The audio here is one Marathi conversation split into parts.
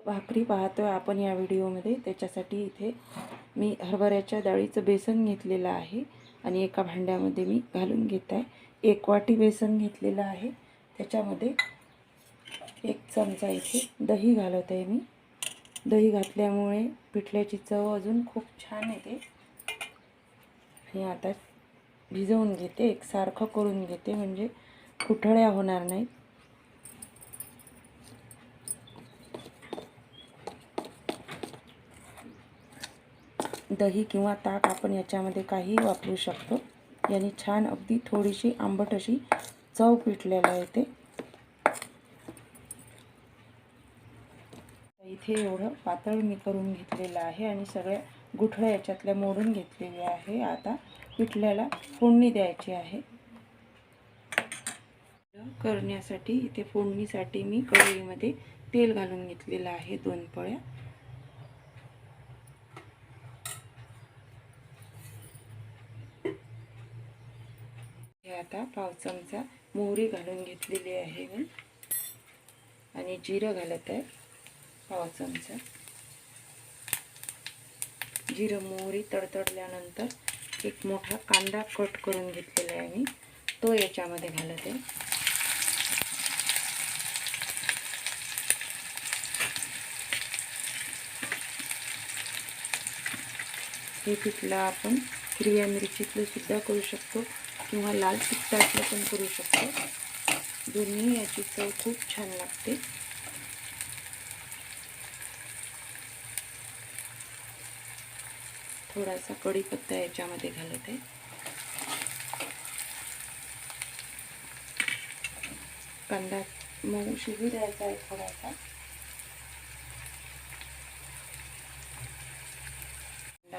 भाकरी पाहतोय आपण या व्हिडिओमध्ये, त्याच्यासाठी इथे मी हरभऱ्याच्या डाळीचं बेसन घेतलेलं आहे आणि एका भांड्यामध्ये मी घालून घेत आहे. 1 वाटी बेसन घेतलेलं आहे. त्याच्यामध्ये 1 चमचा इथे दही घालत आहे मी. दही घातल्यामुळे पिठल्याची चव अजून खूप छान येते. आणि आता भिजवून घेते, एकसारखं करून घेते म्हणजे कुठळ्या होणार नाहीत. दही किंवा ताक आपण याच्यामध्ये काही वापरू शकतो. याने छान अगदी थोडीशी आंबट अशी चव पिठल्याला येते. इथे एवढं पातळ मी करून घेतलेलं आहे आणि सगळ्या गुठळ्या याच्यातल्या मोडून घेतलेल्या आहे. आता पिठल्याला फोडणी द्यायची आहे. करण्यासाठी इथे फोडणीसाठी मी कढईमध्ये तेल घालून घेतलेलं आहे 2 पळ्या. आता पाव चमचा मोहरी घालून घेतलेली आहे मी आणि जिरं घालत आहे पाव चमचा. जिरं मोहरी तडतडल्यानंतर एक मोठा कांदा कट करून घेतलेला आहे मी, तो याच्यामध्ये घालत आहे. हे पिठलं आपण हिरव्या मिरचीतलं सुद्धा करू शकतो किंवा लाल तिखटातलं पण करू शकतो. दोन्ही याची चव खूप छान लागते. थोडासा कढीपत्ता याच्यामध्ये घालत आहे. कांदा मऊ शिजू द्यायचा आहे थोडासा.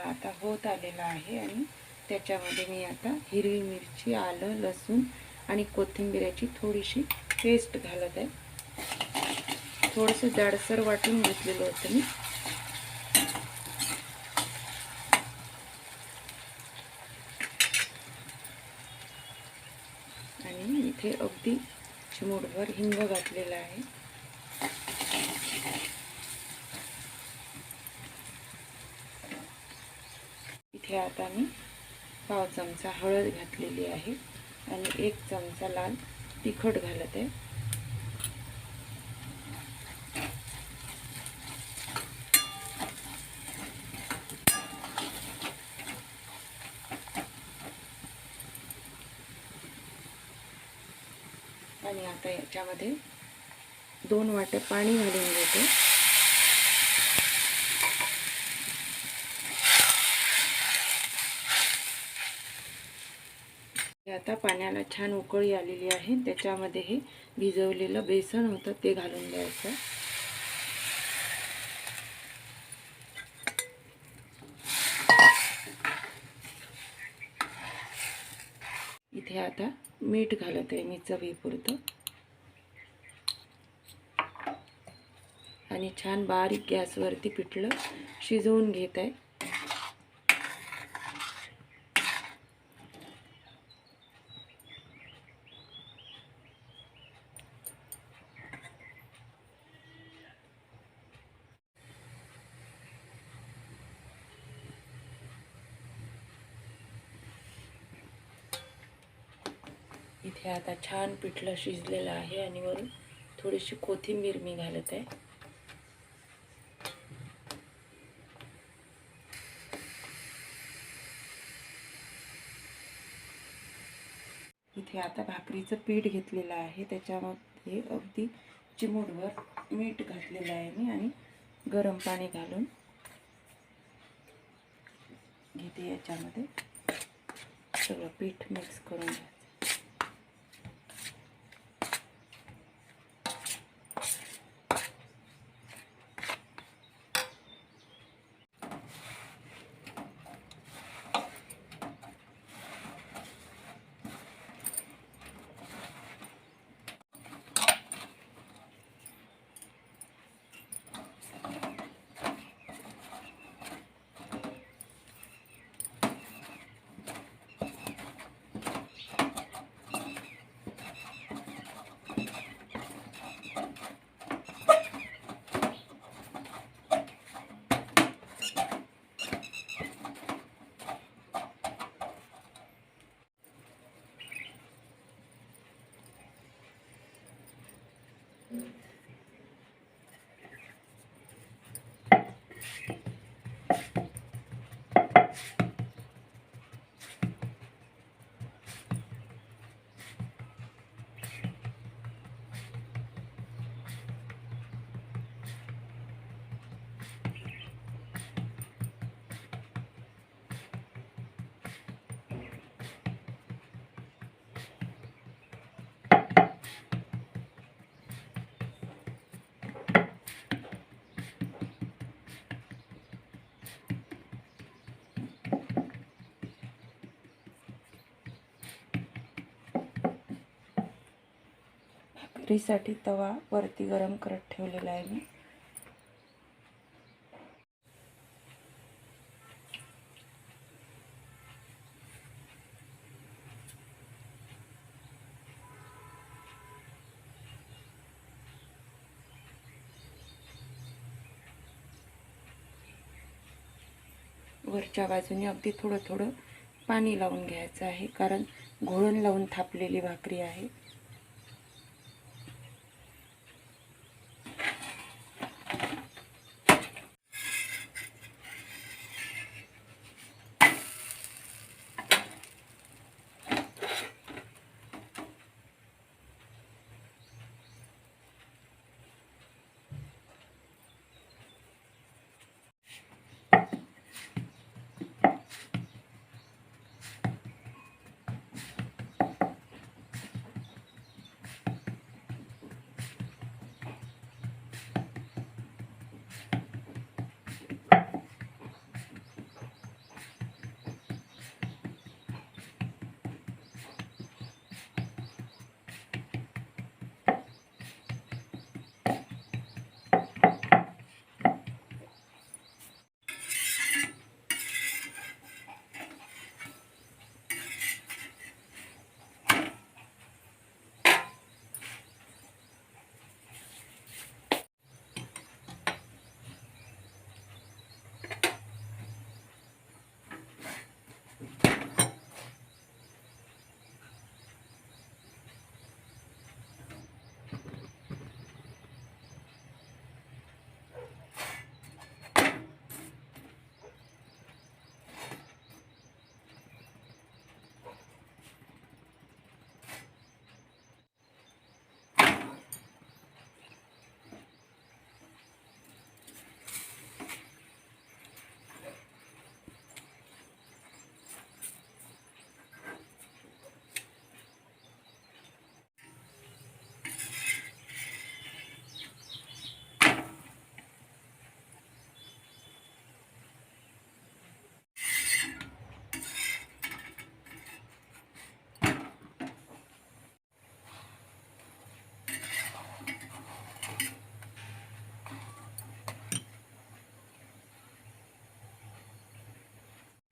आता होत आलेला आहे आणि त्याच्यामध्ये मी आता हिरवी मिरची, आलं, लसूण आणि कोथिंबीरची थोडीशी पेस्ट घालत आहे. थोडंसं जाडसर वाटून घेतलेलं होतं मी. आणि इथे अगदी चिमूटभर हिंग घातलेला आहे. इथे आता मी पाव चमचा हळद घातलेली आहे आणि 1 चमचा लाल तिखट घालत आहे. आणि आता याच्यामध्ये 2 वाट्या पाणी घालून घेते. आता पाण्याला छान उकळी आलेली आहे. त्याच्यामध्ये हे भिजवलेलं बेसन होतं ते घालून द्यायचं. इथे आता मीठ घालत आहे मी चवीपुरतं आणि छान बारीक गॅसवरती पिठलं शिजवून घेत आहे. इथे आता छान पिठलं शिजलेलं आहे आणि वरून थोडीशी कोथिंबीर मी घालत आहे. इथे आता भाकरीचं पीठ घेतलेलं आहे. त्याच्यामध्ये अगदी चिमूटभर मीठ घातलेलं आहे मी आणि गरम पाणी घालून घेते. याच्यामध्ये सगळं पीठ मिक्स करून घ्यायचं. भाकरीसाठी तवा वरती गरम करत ठेवलेला आहे मी. वरच्या बाजूने अगदी थोडं थोडं पाणी लावून घ्यायचं आहे, कारण घोळण लावून थापलेली भाकरी आहे.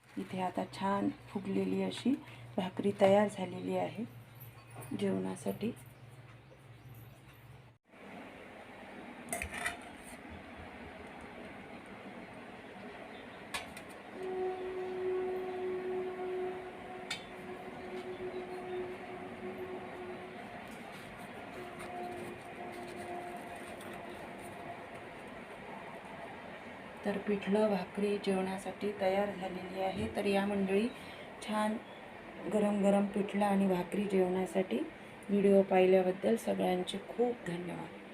इथे आता छान फुगलेली अशी भाकरी तयार झालेली आहे जेवणासाठी. तर पिठलं भाकरी जेवणासाठी तयार झालेली आहे. तर या मंडळी छान गरम गरम पिठलं आणि भाकरी जेवणासाठी व्हिडिओ पाहिल्याबद्दल सगळ्यांचे खूप धन्यवाद.